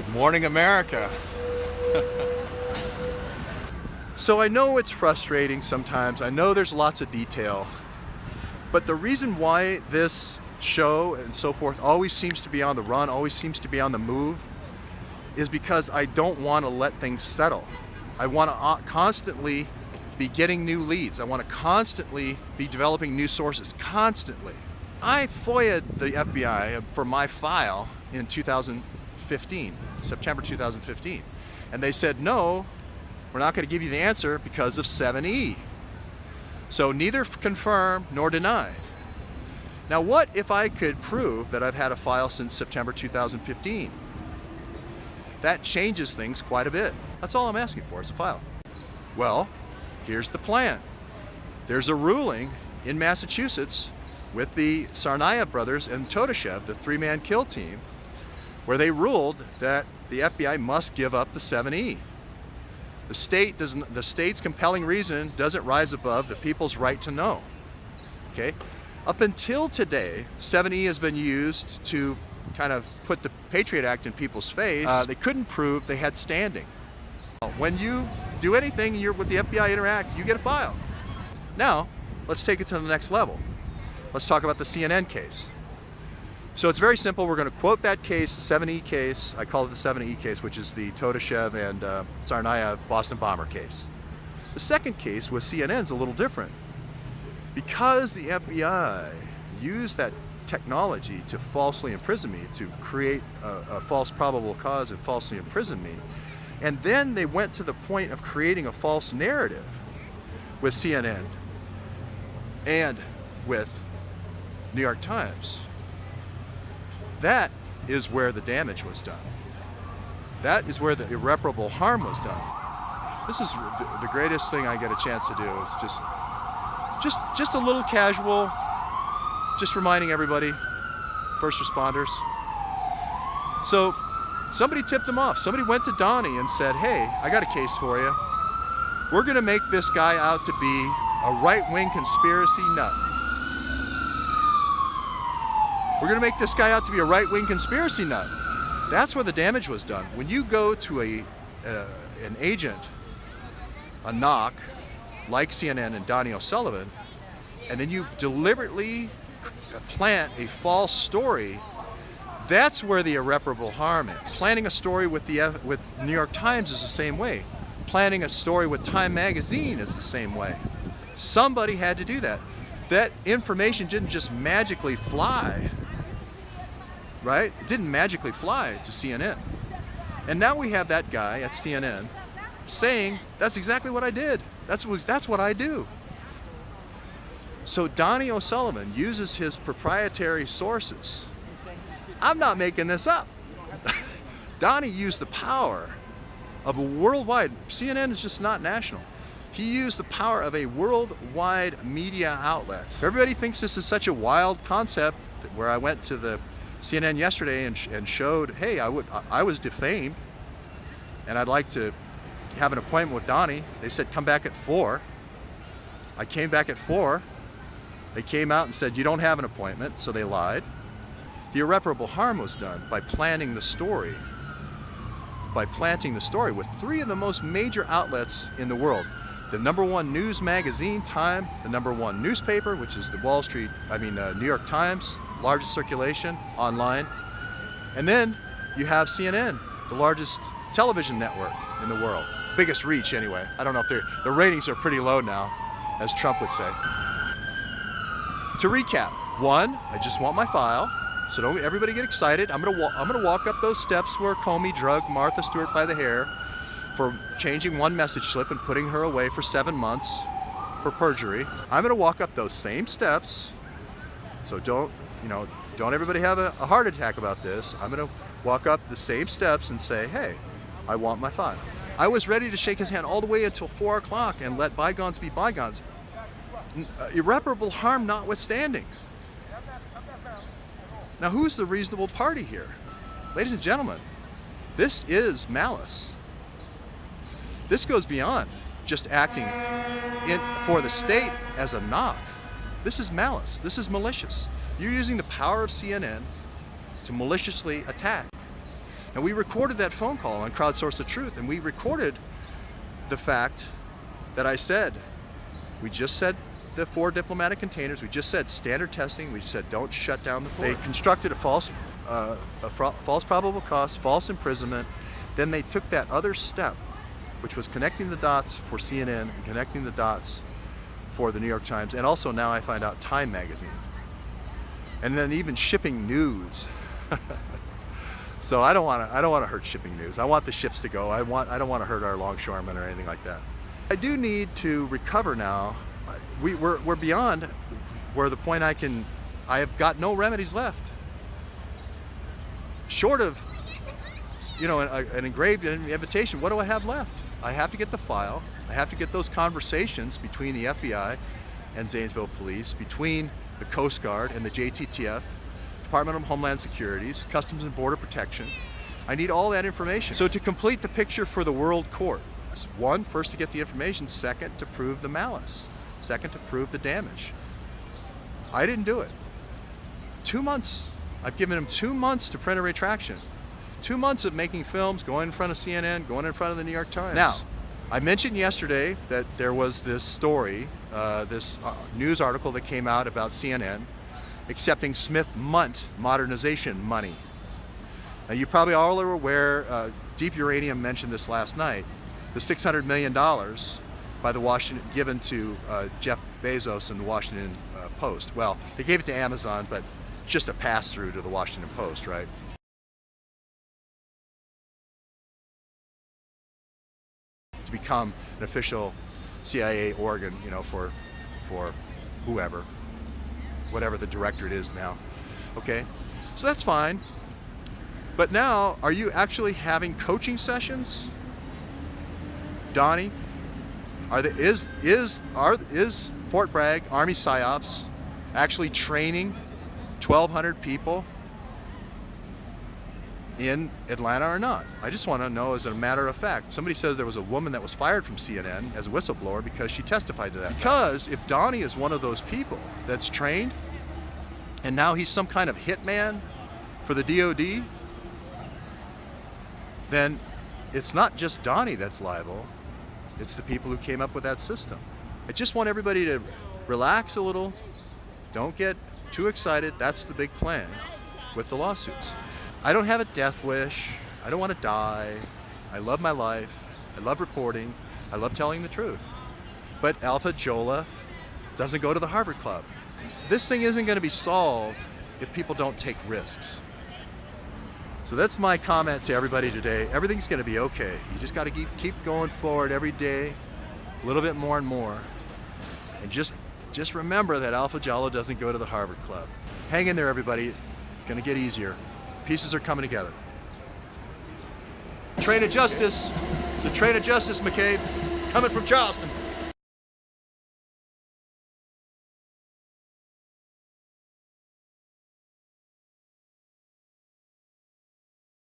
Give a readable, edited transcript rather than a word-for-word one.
Good morning, America. So I know it's frustrating sometimes. I know there's lots of detail. But the reason why this show and so forth always seems to be on the run, always seems to be on the move, is because I don't want to let things settle. I want to constantly be getting new leads. I want to constantly be developing new sources, constantly. I FOIA'd the FBI for my file in 2015, September 2015. And they said, no, we're not going to give you the answer because of 7E. So neither confirm nor deny. Now what if I could prove that I've had a file since September 2015? That changes things quite a bit. That's all I'm asking for, is a file. Well, here's the plan. There's a ruling in Massachusetts with the Tsarnaev brothers and Todashev, the three-man kill team, where they ruled that the FBI must give up the 7E. The state's compelling reason doesn't rise above the people's right to know. Okay? Up until today, 7E has been used to kind of put the Patriot Act in people's face. They couldn't prove they had standing. When you do anything, you're with the FBI interact, you get a file. Now, let's take it to the next level. Let's talk about the CNN case. So it's very simple. We're going to quote that case, the 7E case. I call it the 7E case, which is the Todashev and Tsarnaev Boston bomber case. The second case with CNN is a little different. Because the FBI used that technology to falsely imprison me, to create a false probable cause and falsely imprison me, and then they went to the point of creating a false narrative with CNN and with New York Times. That is where the damage was done. That is where the irreparable harm was done. This is the greatest thing I get a chance to do, is just a little casual, just reminding everybody, first responders. So somebody tipped them off. Somebody went to Donnie and said, hey, I got a case for you. We're going to make this guy out to be a right-wing conspiracy nut. We're going to make this guy out to be a right-wing conspiracy nut. That's where the damage was done. When you go to an agent, a knock, like CNN and Donnie O'Sullivan, and then you deliberately plant a false story, that's where the irreparable harm is. Planting a story with New York Times is the same way. Planting a story with Time Magazine is the same way. Somebody had to do that. That information didn't just magically fly, right? It didn't magically fly to CNN. And now we have that guy at CNN saying, that's exactly what I did. That's what I do. So Donnie O'Sullivan uses his proprietary sources. I'm not making this up. Donnie used the power of a worldwide, CNN is just not national. He used the power of a worldwide media outlet. Everybody thinks this is such a wild concept, where I went to the CNN yesterday and showed, hey, I was defamed and I'd like to have an appointment with Donnie. They said, come back at 4. I came back at 4. They came out and said, you don't have an appointment, so they lied. The irreparable harm was done by planting the story. By planting the story with 3 of the most major outlets in the world. The #1 news magazine, Time, the #1 newspaper, which is the New York Times, largest circulation online. And then you have CNN, the largest television network in the world. Biggest reach anyway. I don't know if the ratings are pretty low now, as Trump would say. To recap, 1, I just want my file, so don't everybody get excited. I'm gonna walk up those steps where Comey drugged Martha Stewart by the hair for changing one message slip and putting her away for 7 months for perjury. I'm gonna walk up those same steps, so don't everybody have a heart attack about this. I'm gonna walk up the same steps and say, hey, I want my file. I was ready to shake his hand all the way until 4 o'clock and let bygones be bygones. Irreparable harm notwithstanding. Now, who's the reasonable party here? Ladies and gentlemen, this is malice. This goes beyond just acting for the state as a knock. This is malice. This is malicious. You're using the power of CNN to maliciously attack. And we recorded that phone call on Crowdsource the Truth, and we recorded the fact that I said, we just said the 4 diplomatic containers, we just said standard testing, we said don't shut down the port. They constructed a false probable cause, false imprisonment. Then they took that other step, which was connecting the dots for CNN and connecting the dots for the New York Times, and also now I find out Time magazine. And then even shipping news. So I don't want to hurt shipping news. I want the ships to go. I don't want to hurt our longshoremen or anything like that. I do need to recover now. We're beyond where the point I have got no remedies left. Short of, you know, an engraved invitation, what do I have left? I have to get the file. I have to get those conversations between the FBI and Zanesville Police, between the Coast Guard and the JTTF, Department of Homeland Security's, Customs and Border Protection. I need all that information. So to complete the picture for the World Court, one, first to get the information, second, to prove the malice, second, to prove the damage. I didn't do it. 2 months. I've given him 2 months to print a retraction. 2 months of making films, going in front of CNN, going in front of the New York Times. Now, I mentioned yesterday that there was this story, this news article that came out about CNN accepting Smith-Munt modernization money. Now, you probably all are aware, Deep Uranium mentioned this last night, the $600 million by the Washington, given to Jeff Bezos and the Washington Post. Well, they gave it to Amazon, but just a pass-through to the Washington Post, right? To become an official CIA organ, you know, for whatever the directorate is now. Okay, so that's fine. But now, are you having coaching sessions, Donnie? Is Fort Bragg Army PSYOPs actually training 1,200 people in Atlanta or not? I just want to know as a matter of fact. Somebody says there was a woman that was fired from CNN as a whistleblower because she testified to that. Because if Donnie is one of those people that's trained, and now he's some kind of hitman for the DOD, then it's not just Donnie that's liable, it's the people who came up with that system. I just want everybody to relax a little, don't get too excited. That's the big plan with the lawsuits. I don't have a death wish. I don't want to die. I love my life. I love reporting. I love telling the truth. But Alpha Jola doesn't go to the Harvard Club. This thing isn't going to be solved if people don't take risks. So that's my comment to everybody today. Everything's going to be okay. You just got to keep going forward every day, a little bit more and more. And just remember that Alpha Jola doesn't go to the Harvard Club. Hang in there, everybody. It's going to get easier. Pieces are coming together. Train of justice. It's a train of justice, McCabe. Coming from Charleston.